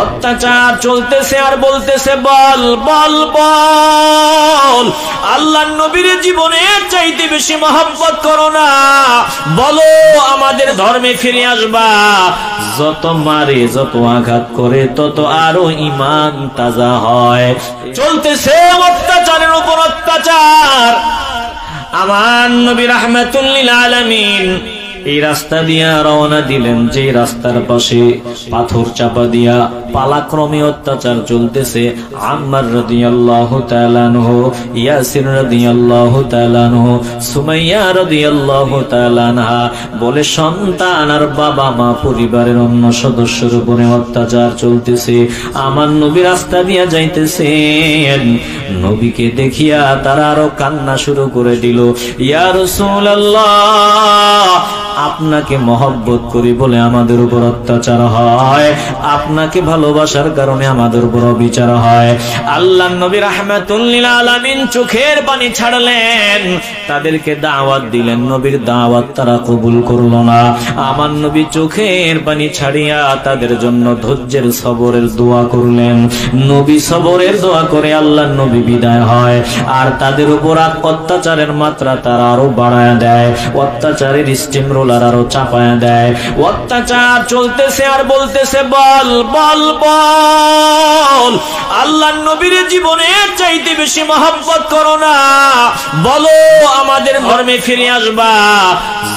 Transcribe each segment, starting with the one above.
অত্যাচার চলতেছে আর বলতেছে বল বল বল আল্লাহর নবীর জীবনের চাইতে বেশি মহব্বত করো না, বলো আমাদের ধর্মে ফিরে আসবা। যত মারে যত আঘাত করে তত আরো ঈমান তাজা হয়। চলতেছে অত্যাচারের উপর অত্যাচার। আমার নবী রাহমাতুল লিল আলামিন এই রাস্তা দিয়া রওনা দিলেন, যে রাস্তার পাশে পাথর চাপা দিয়া পালাক্রমে অত্যাচার চলতেছে। আম্মার রাদিয়াল্লাহু তাআলা আনহু, ইয়াসির রাদিয়াল্লাহু তাআলা আনহু, সুমাইয়া রাদিয়াল্লাহু তাআলা আনহা বলে সন্তান আর বাবা মা পরিবারের অন্য সদস্যের উপরে অত্যাচার চলতেছে। আমার নবী রাস্তা দিয়া যাইতেছেন, নবীকে দেখিয়া তারা আরো কান্না শুরু করে দিল। ইয়া রাসূলুল্লাহ, আপনাকে মহব্বত করি বলে আমাদের উপর অত্যাচার হয়, আপনাকে ভালোবাসার কারণে আমাদের উপর বিচার হয়। আল্লাহর নবী রাহমাতুল লিল আলামিন চোখের পানি ছাড়লেন, তাদেরকে দাওয়াত দিলেন, নবীর দাওয়াত তারা কবুল করলো না। আমার নবী চোখের পানি ছাড়িয়া তাদের জন্য ধৈর্যের সবরের দোয়া করলেন। নবী সবরের দোয়া করে আল্লাহর নবী বিদায় হয়। আর তাদের উপর অত্যাচারের মাত্রা তারা আরো বাড়ায় দেয়, অত্যাচারের স্টিম রোলার আরো চাপায় দেয়। অত্যাচার চলতেছে আর বলতেছে বল বল বল আল্লাহর নবীর জীবনের চাইতে বেশি মহব্বত করো না, বলো আমাদের ধর্মে ফিরে আসবা।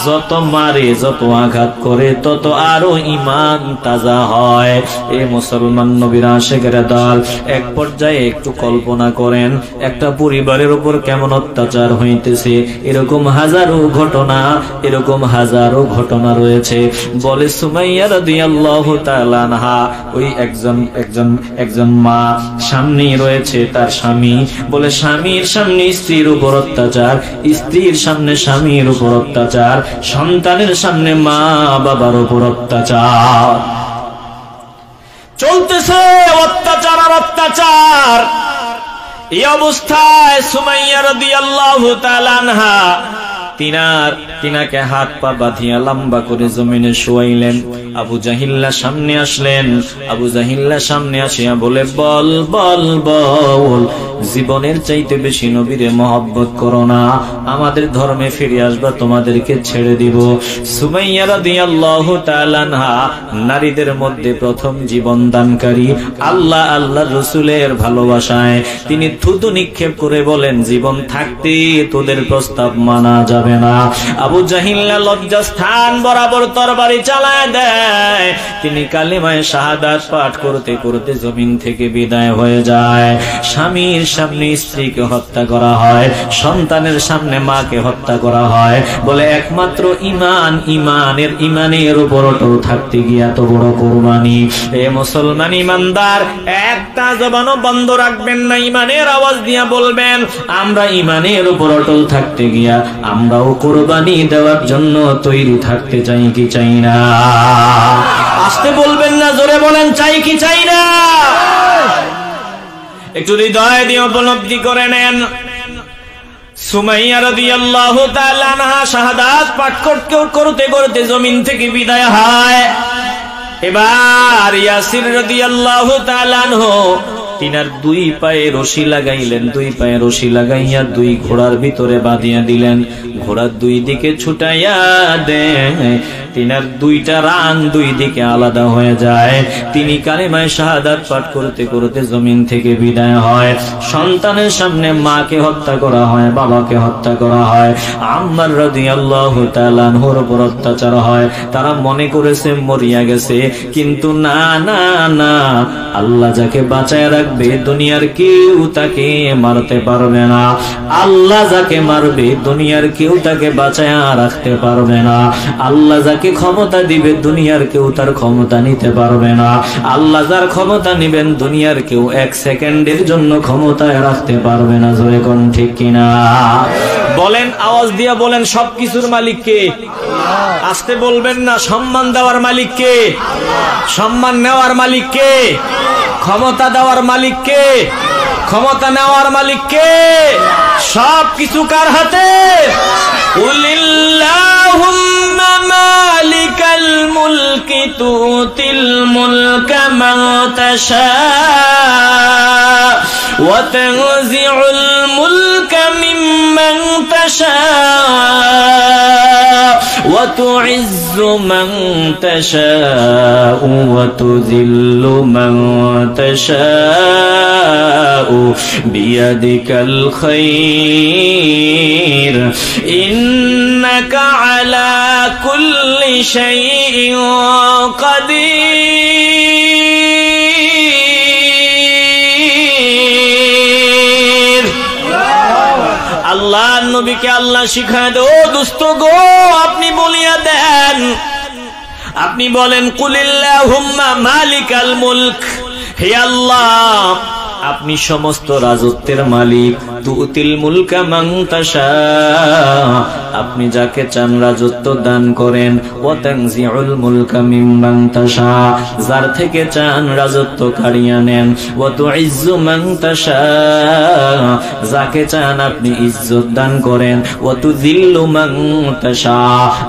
যত মারে যত আঘাত করে তত আরো ঈমান তাজা হয়। এ মুসলমান নবীর আশিকের দল, এক পর্যায়ে একটু কল্পনা করেন একটা পরিবারের উপর কেমন অত্যাচার হইতেছে। এরকম হাজারো ঘটনা রয়েছে। বলে সুমাইয়া রাদিয়াল্লাহু তাআলা আনহা, ওই একজন মা সামনেই রয়েছে তার স্বামী, বলে স্বামীর সামনে স্ত্রীর উপর অত্যাচার, স্ত্রীর সামনে স্বামীর উপর অত্যাচার, সন্তানের সামনে মা বাবার উপর অত্যাচার চলতেছে। অত্যাচার আর অত্যাচার। এই অবস্থায় সুমাইয়া রাদিয়াল্লাহু তাআলা আনহা তিনাকে হাত পা বাঁধিয়া লম্বা করে জমিনে শোয়াইলেন। আবু জাহিল্লা সামনে আসলেন। আবু জাহিল্লা সামনে আসিয়া বলে বল বল বল জীবনের চাইতে বেশি নবীরে মহব্বত করো না, আমাদের ধর্মে ফিরে আসবা, তোমাদেরকে ছেড়ে দিব। সুমাইয়া রাদিয়াল্লাহু তাআলা আনহা নারীদের মধ্যে প্রথম জীবন দানকারী। আল্লাহর রাসূলের ভালোবাসায় তিনি থুতু নিক্ষেপ করে বলেন, জীবন থাকতে তোদের প্রস্তাব মানা যাবে না। আবু জাহিল্লা লজ্জাস্থান বরাবর তরবারি চালায় দেয়। তিনি কালিমায়ে শাহাদাত পাঠ করতে করতে জমিন থেকে বিদায় হয়ে যায়। স্বামীর সামনে স্ত্রীকে হত্যা করা হয়, সন্তানের সামনে মাকে হত্যা করা হয়। বলে একমাত্র ইমানের উপর অটল থাকতে গিয়ে এত বড় কুরবানি। এ মুসলমান ইমানদার, একটা জবানও বন্ধ রাখবেন না, ইমানের আওয়াজ দিয়া বলবেন আমরা ইমানের উপর অটল থাকতে গিয়া আমরাও কুরবানি দেওয়ার জন্য তৈরি থাকতে চাই কি চাই না? আসতে বলবেন না, জোরে বলেন চাই কি চাই না? একটু হৃদয় দিয়ে উপলব্ধি করে নেন। সুমাইয়া রাদিয়াল্লাহু তাআলা আনহা শাহাদাত পাঠ করতে করতে জমিন থেকে বিদায় হয়। এবার ইয়াসির রাদিয়াল্লাহু তাআলা আনহু তিনার দুই পায়ে রশি লাগাইলেন, দুই পায়ে রশি লাগাইয়া দুই ঘোড়ার ভিতরে বাঁধিয়া দিলেন। ঘোড়ার দুই দিকে ছুটাইয়া দেন, তিনার দুইটা রান দুই দিকে আলাদা হয়ে যায়। তিনি কালিমায়ে শাহাদাত পাঠ করতে করতে জমিন থেকে বিদায় হয়। সন্তানের সামনে মাকে হত্যা করা হয়, বাবাকে হত্যা করা হয়। আম্মার রাদিয়াল্লাহু তাআলা আনহুর উপর অত্যাচার হয়। তারা মনে করেছে মরিয়া গেছে, কিন্তু না না না, আল্লাহ যাকে বাঁচায় রাখবে দুনিয়ার কেউ তাকে মারতে পারবে না। আল্লাহ যাকে মারবে দুনিয়ার কেউ তাকে বাঁচায় রাখতে পারবে না। আল্লাহ যাকে ক্ষমতা দিবে দুনিয়ার কেউ তার ক্ষমতা নিতে পারবে না। আল্লাহ যার ক্ষমতা নিবেন দুনিয়ার কেউ এক সেকেন্ডের জন্য ক্ষমতায় রাখতে পারবে না। জোরে কোন ঠিক কিনা? বলেন, আওয়াজ দিয়া বলেন, সবকিছুর মালিক কে? আসতে বলবেন না। সম্মান দেওয়ার মালিক কে? সম্মান নেওয়ার মালিক কে? ক্ষমতা দেওয়ার মালিক কে? ক্ষমতা নেওয়ার মালিক কে? সব কিছু কার হাতে? কুলিল্লাহুম্মা মালিকাল মুলকি তুতিল মুলকা মান তাশা ওয়া তানজিউল মুলকা মিম্মান তাশা ওয়া তুইজ্জু মান তাশা ওয়া তুযিল্লু মান তাশা বিয়াদিকাল খায়র ইন্নাকা আলা কুল্লি শাইইন কাদির। আল্লাহ নবীকে আল্লাহ শিখায় দো দোস্ত গো, আপনি বলিয়া দেন, আপনি বলেন কুলিল্লাহুম্মা মালিকাল মুলক, হে আল্লাহ আপনি সমস্ত রাজত্বের মালিক, তুতিল মুলকা মান তাশা, আপনি যাকে চান রাজত্ব দান করেন, ওয়া তানজিউল মুলকা মিম্মান তাশা, যার থেকে চান রাজত্ব কাড়িয়ে নেন, ওয়া তুইজ্জু মান তাশা, যাকে চান আপনি ইজ্জত দান করেন, ওয়া তুযিল্লু মান তাশা,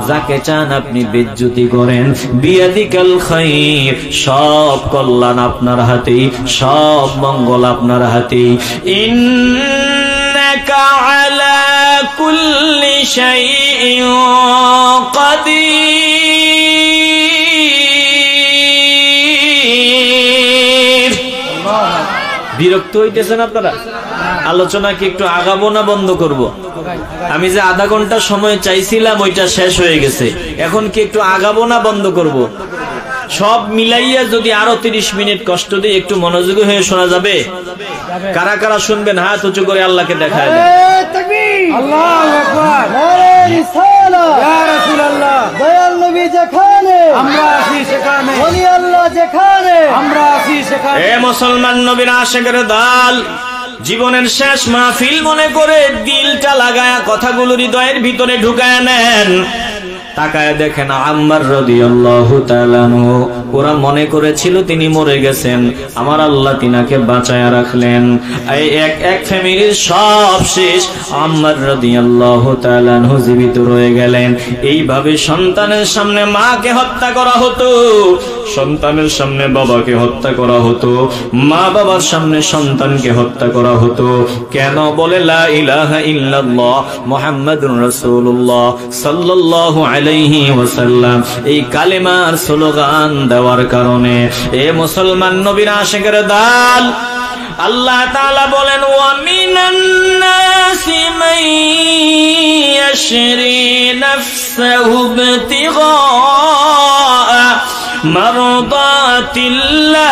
যাকে চান আপনি বেইজ্জতি করেন, বিয়াদিকাল খায়র, সব কল্যাণ আপনার হাতেই, সব মঙ্গল আপনার হাতে। ইন্নাকা আলা কুল্লি শাইইন কাদির। বিরক্ত হইতেছেন আপনারা? আলোচনা কি একটু আগাবো না বন্ধ করব? আমি যে আধা ঘন্টা সময় চাইছিলাম ওইটা শেষ হয়ে গেছে, এখন কি একটু আগাবো না বন্ধ করব? সব মিলাইয়া যদি আরো 30 মিনিট কষ্ট দিয়ে একটু মনোযোগী হয়ে শোনা যাবে? কারা কারা শুনবেন হাত উঁচু করে আল্লাহকে দেখায় দেন। আল্লাহু আকবার, নারে রিসালাত, ইয়া রাসূলুল্লাহ, দয়াল নবী যেখানে আমরা আছি সেখানে, ওলি আল্লাহ যেখানে আমরা আছি সেখানে। এ মুসলমান নবীর আশিকের দল, জীবনের শেষ মাহফিল মনে করে দিলটা লাগায়া কথাগুলো হৃদয়ের ভিতরে ঢুকায় নেন। তাকায় দেখেন আম্মার রাদিয়াল্লাহু তাআলা আনহু, ওরা মনে করেছিল তিনি মরে গেছেন, আমার আল্লাহ তিনাকে বাঁচায়া রাখলেন। এই এক ফ্যামিলির সব শেষ, আম্মার রাদিয়াল্লাহু তাআলা আনহু জীবিত রয়ে গেলেন। এইভাবে সন্তানের সামনে মাকে হত্যা করা হতো, সন্তানের সামনে বাবাকে হত্যা করা হতো, মা বাবার সামনে সন্তানকে হত্যা করা হতো। কেন? বলে লা ইলাহা ইল্লাল্লাহ মুহাম্মাদুর রাসূলুল্লাহ সাল্লাল্লাহু আলাইহি ওয়াসাল্লাম, এই কালেমার স্লোগান দেওয়ার কারণে। এ মুসলমান নবীর আশিকের দল, আল্লাহ তাআলা বলেন ওয়া মিনান নাসি মান ইয়াশরি নাফসাহু ইবতিগা মারদাতিল্লাহ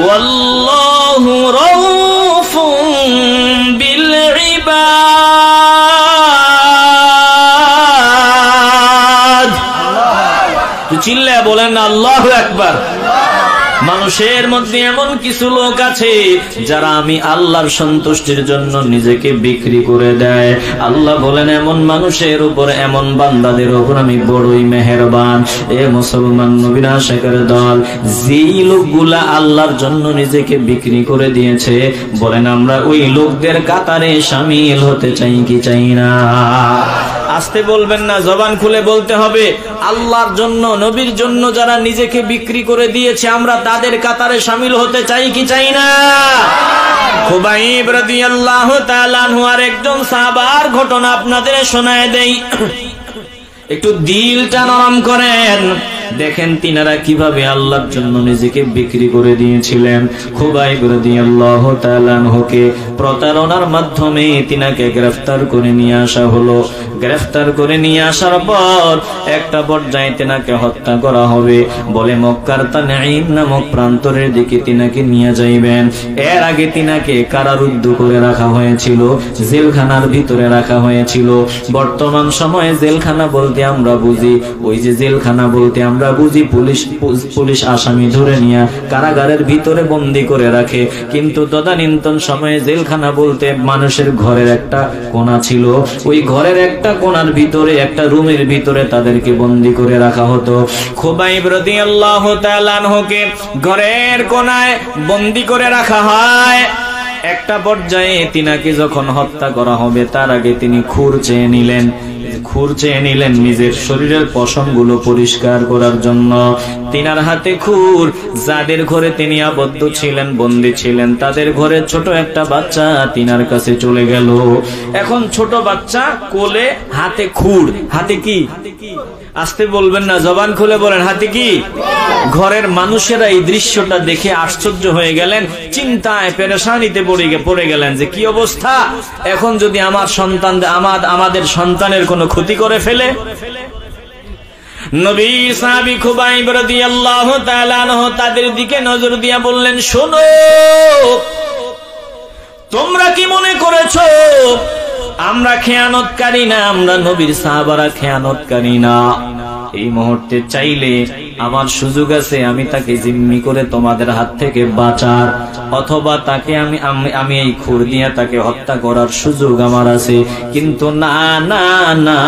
ওয়াল্লাহু রাউফুন বিল ইবাদ। চিল্লায়া বলেন আল্লাহু আকবার। মানুষের মধ্যে এমন কিছু লোক আছে যারা আমি আল্লাহর সন্তুষ্টির জন্য নিজেকে বিক্রি করে দেয়। আল্লাহ বলেন এমন মানুষের উপর, এমন বান্দাদের উপর আমি বড়ই মেহেরবান। এ মুসলমান নবীর আশিকের দল, যেই লোকগুলা আল্লাহর জন্য নিজেকে বিক্রি করে দিয়েছে, বলেন আমরা ওই লোকদের কাতারে শামিল হতে চাই কি চাই না? আস্তে বলবেন না, জবান খুলে বলতে হবে। আল্লাহর জন্য, নবীর জন্য যারা নিজেকে বিক্রি করে দিয়েছে, আমরা তাদের কাতারে শামিল হতে চাই কি চাই না? খুবাইব রাদিয়াল্লাহু তাআলা আনহু আর একজন সাহাবার ঘটনা আপনাদের শোনায় দেই, একটু দিলটা নরম করেন। দেখেন তিনারা কিভাবে আল্লাহর জন্য নিজেকে বিক্রি করে দিয়েছিলেন। খুবাইব রাদিয়াল্লাহু তাআলা আনহুকে প্রতারণার মাধ্যমে তিনাকে গ্রেফতার করে নিয়ে আসা হলো। গ্রেফতার করে নিয়ে আসার পর একটা পর্যায়ে তিনাকে হত্যা করা হবে। বলে মক্কার তানঈম নামক প্রান্তরের দিকে তিনাকে নিয়ে যাইবেন। এর আগে তিনাকে কারারুদ্ধ করে রাখা হয়েছিল, জেলখানার ভিতরে রাখা হয়েছিল। বর্তমান সময়ে জেলখানা বলতে আমরা বুঝি, ওই যে জেলখানা বলতে আমরা বুঝি পুলিশ আসামি ধরে নিয়ে কারাগারের ভিতরে বন্দী করে রাখে, কিন্তু তদানীন্তন সময়ে জেলখানা বলতে মানুষের ঘরের একটা কোণা ছিল, ওই ঘরের একটা কোণার ভিতরে, একটা রুমের ভিতরে তাদেরকে বন্দী করে রাখা হতো। খুবাইব রাদিয়াল্লাহু তাআলা আনহুকে ঘরের কোণায় বন্দী করে রাখা হয়। একটা পর্যায়ে তিনাকে যখন হত্যা করা হবে তার আগে তিনি খুর চেয়ে নিলেন। খুর চেয়ে নিলেন নিজের শরীরের পশমগুলো পরিষ্কার করার জন্য। তিনার হাতে খুর। যাদের ঘরে তিনি আবদ্ধ ছিলেন, বন্দী ছিলেন, তাদের ঘরে ছোট একটা বাচ্চা তিনার কাছে চলে গেল। এখন ছোট বাচ্চা কোলে, হাতে খুর। হাতে কি? আসতে বলবেন না, জবান খুলে বলেন, হাতে কি? ঘরের মানুষেরা এই দৃশ্যটা দেখে আশ্চর্য হয়ে গেলেন, চিন্তায় পেরেশানিতে পড়ে গেলেন যে কি অবস্থা, এখন যদি আমাদের সন্তানের কোনো ক্ষতি করে ফেলে। নবী সাহাবী খুবাইব রাদিয়াল্লাহু তাআলা আনহু তাদের দিকে নজর দিয়া বললেন, শোনো, তোমরা কি মনে করেছো আমরা খেয়ানতকারী না? আমরা নবীর সাহাবারা খেয়ানতকারী না। এই মুহূর্তে চাইলে আমার সুযোগ আছে, আমি তাকে জিম্মি করে তোমাদের হাত থেকে বাঁচার, অথবা তাকে আমি এই খুর দিয়ে তাকে হত্যা করার সুযোগ আমার আছে। কিন্তু না না না,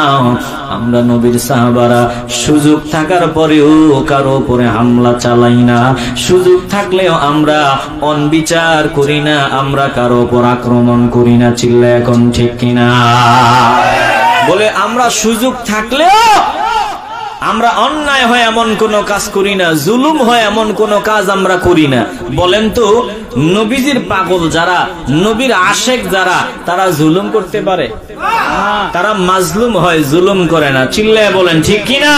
আমরা নবীর সাহাবারা সুযোগ থাকার পরেও কারো উপরে হামলা চালাই না, সুযোগ থাকলেও আমরা অনবিচার করি না, আমরা কারো উপর আক্রমণ করি না। চিল্লা এখন ঠিক কিনা? বলে আমরা সুযোগ থাকলেও আমরা অন্যায় হয় এমন কোন কাজ করি না, জুলুম হয় এমন কোন কাজ আমরা করি না। বলেন তো, নবীজির পাগল যারা, নবীর আশেক যারা, তারা জুলুম করতে পারে? তারা মাজলুম হয়, জুলুম করে না। চিল্লায় বলেন ঠিক কিনা?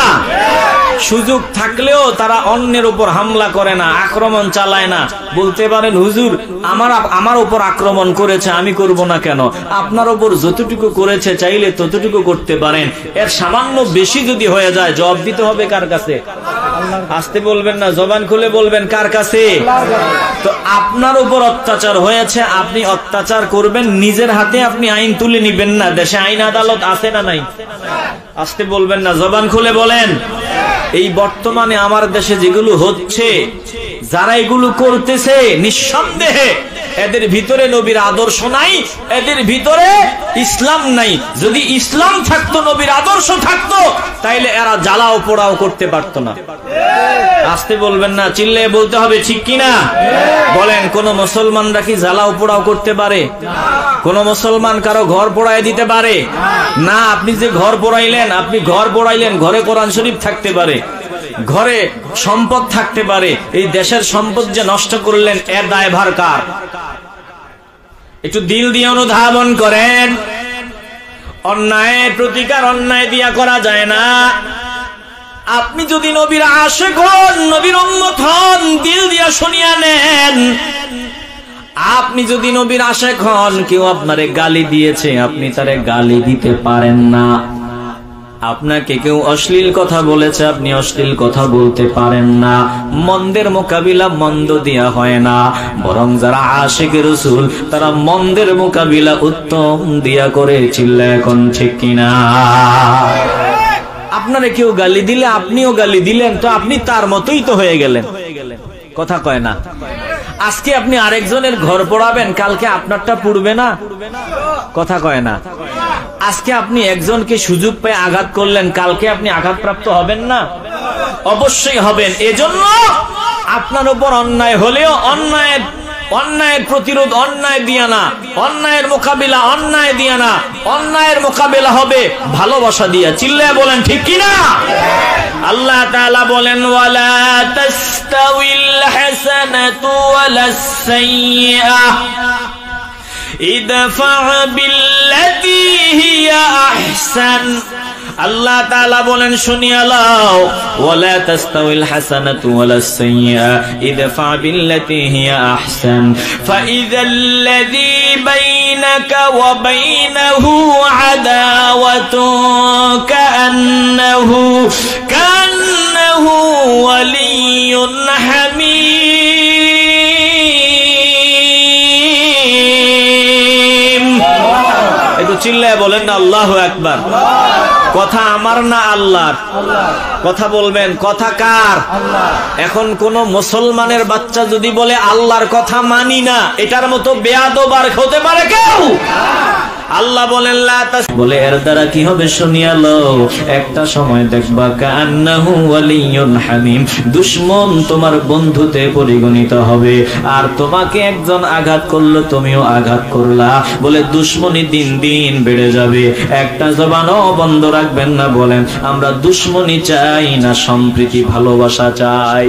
সুযোগ থাকলেও তারা অন্যের উপর হামলা করে না, আক্রমণ চালায় না। বলতে পারেন, হুজুর আমার উপর আক্রমণ করেছে, আমি করব না কেন? আপনার উপর যতটুকু করেছে চাইলে ততটুকু করতে পারেন, এর সামান্য বেশি যদি হয়ে যায় জবাব দিতে হবে কার কাছে? আসতে বলবেন না, জবান খুলে বলবেন, কার কাছে? তো আপনার উপর অত্যাচার হয়েছে, আপনি অত্যাচার করবেন, নিজের হাতে আপনি আইন তুলে নিবেন না। দেশে আইন আদালত আছে না নাই? আসতে বলবেন না, জবান খুলে বলেন। এই বর্তমানে আমার দেশে যেগুলো হচ্ছে, যারা এগুলো করতেছে, নিঃসন্দেহে এদের ভিতরে নবীর আদর্শ নাই, এদের ভিতরে ইসলাম নাই। যদি ইসলাম থাকতো, নবীর আদর্শ থাকতো, তাইলে এরা জ্বালাও পোড়াও করতে পারতো না। আসতে বলবেন না, চিল্লে বলতে হবে ঠিক কিনা? বলেন, কোন মুসলমানরা কি জ্বালাও পোড়াও করতে পারে? কোন মুসলমান কারো ঘর পোড়ায় দিতে পারে না? আপনি যে ঘর পোড়াইলেন, ঘরে কোরআন শরীফ থাকতে পারে, ঘরে সম্পদ থাকতে পারে, এই দেশের সম্পদ যে নষ্ট করলেন, এর দায়ভার কার? একটু দিল দিয়ে অনুধাবন করেন। অন্যায়ের প্রতিকার অন্যায় দিয়া করা যায় না। আপনি যদি নবীর আশিক হন, নবীর উম্মত হন, দিল দিয়া শুনিয়া নেন। আপনি যদি নবীর আশিক হন, কেউ আপনারে গালি দিয়েছে, আপনি তারে গালি দিতে পারেন না। আপনাকে কেউ অশ্লীল কথা বলেছে, আপনি অশ্লীল কথা বলতে পারেন না। মন্দের মোকাবিলা মন্দ দিয়া হয় না, বরং যারা আশিক রাসূল তারা মন্দের মোকাবিলা উত্তম দিয়া করে। চিল্লা এখন ঠিক কিনা? আপনারে কেউ গালি দিলে আপনিও গালি দিলেন, তো আপনি তার মতোই তো হয়ে গেলেন। কথা কয় না? আজকে আপনি আরেকজনের ঘর পোড়াবেন, কালকে আপনারটা পুড়বে না? কথা কয় না? আজকে আপনি একজনকে সুযোগ পেয়ে আঘাত করলেন, কালকে আপনি আঘাতপ্রাপ্ত হবেন না? অবশ্যই হবেন। এজন্য আপনার উপর অন্যায় হলেও অন্যায়ের প্রতিরোধ অন্যায় দিয়া না, অন্যায়ের মোকাবিলা অন্যায় দিয়া না, অন্যায়ের মোকাবিলা হবে ভালোবাসা দিয়া। চিল্লায় বলেন ঠিক কিনা? আল্লাহ তাআলা বলেন, ওয়ালা তাস্তাউিল হাসানাতু ওয়ালাস সাইয়্যাহ ইদফা বিল্লাতী হিয়া আহসান। আল্লাহ তাআলা বলেন, শুনিয়া লও, ওয়ালা তাস্তাউিল হাসানাতু ওয়ালাস সাইয়্যাহ ইদফা বিল্লাতী হিয়া আহসান ফাইযাল্লাযী বাইনাকা ওয়া বাইনাহু আদাওয়াতুন কাআন্নাহু ওয়ালিয়্যুন হামীম। একটু চিল্লায় বলেন না আল্লাহু আকবার। কথা আমার না আল্লাহর? কথা বলবেন, কথা কার? এখন কোন মুসলমানের বাচ্চা যদি বলে আল্লাহর কথা মানি না, এটার মতো বেয়াদব আর হতে পারে কেউ? আল্লাহ বলেন লা তাস, বলে এর দ্বারা কি হবে শুনিয়া লও, একটা সময় দেখবা কান্নাহু ওয়ালিয়ুন হামিম, দুশমন তোমার বন্ধুতে পরিগণিত হবে। আর তোমাকে একজন আঘাত করলো, তুমিও আঘাত করলা, বলে দুশমনি দিন দিন বেড়ে যাবে। একটা জবানও বন্ধ রাখবেন না, বলেন আমরা দুশমনি চাই না সম্প্রীতি ভালোবাসা চাই।